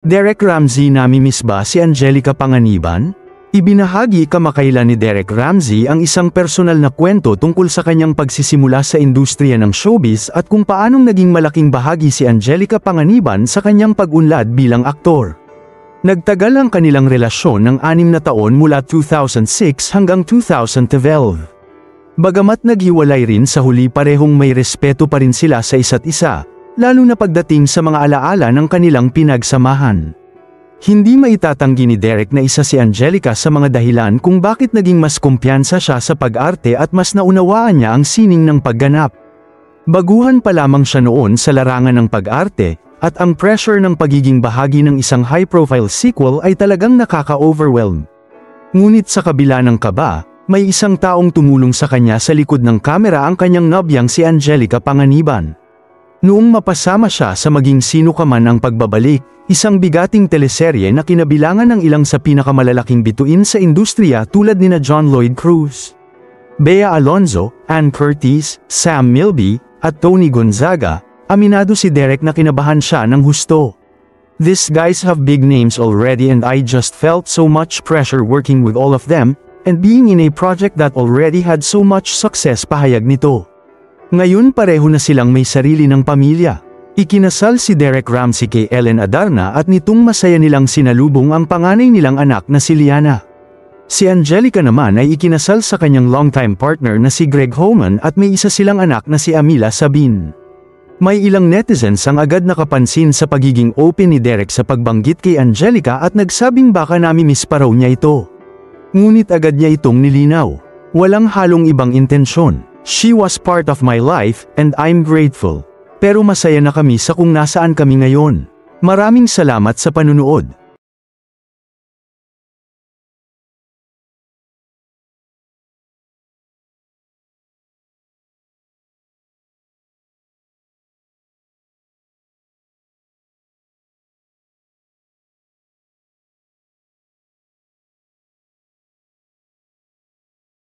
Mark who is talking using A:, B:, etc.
A: Derek Ramsey, namimiss ba si Angelica Panganiban? Ibinahagi kamakailan ni Derek Ramsey ang isang personal na kwento tungkol sa kanyang pagsisimula sa industriya ng showbiz at kung paanong naging malaking bahagi si Angelica Panganiban sa kanyang pag-unlad bilang aktor. Nagtagal ang kanilang relasyon ng 6 na taon mula 2006 hanggang 2012. Bagamat naghiwalay rin sa huli, parehong may respeto pa rin sila sa isa't isa, lalo na pagdating sa mga alaala ng kanilang pinagsamahan. Hindi maitatanggi ni Derek na isa si Angelica sa mga dahilan kung bakit naging mas kumpiyansa siya sa pag-arte at mas naunawaan niya ang sining ng pagganap. Baguhan pa lamang siya noon sa larangan ng pag-arte, at ang pressure ng pagiging bahagi ng isang high-profile sequel ay talagang nakaka-overwhelm. Ngunit sa kabila ng kaba, may isang taong tumulong sa kanya sa likod ng kamera, ang kanyang nobyang si Angelica Panganiban. Noong mapasama siya sa Maging Sino Ka Man ang Pagbabalik, isang bigating teleserye na kinabilangan ng ilang sa pinakamalalaking bituin sa industriya tulad nina John Lloyd Cruz, Bea Alonzo, Ann Curtis, Sam Milby, at Tony Gonzaga, aminado si Derek na kinabahan siya ng husto. "These guys have big names already and I just felt so much pressure working with all of them, and being in a project that already had so much success," pahayag nito. Ngayon pareho na silang may sarili ng pamilya. Ikinasal si Derek Ramsey kay Ellen Adarna at nitong masaya nilang sinalubong ang panganay nilang anak na si Liana. Si Angelica naman ay ikinasal sa kanyang longtime partner na si Greg Homan at may isa silang anak na si Amila Sabin. May ilang netizens ang agad nakapansin sa pagiging open ni Derek sa pagbanggit kay Angelica at nagsabing baka namimiss pa raw niya ito. Ngunit agad niya itong nilinaw. Walang halong ibang intensyon. "She was part of my life, and I'm grateful. Pero masaya na kami sa kung nasaan kami ngayon. Maraming salamat sa panunood."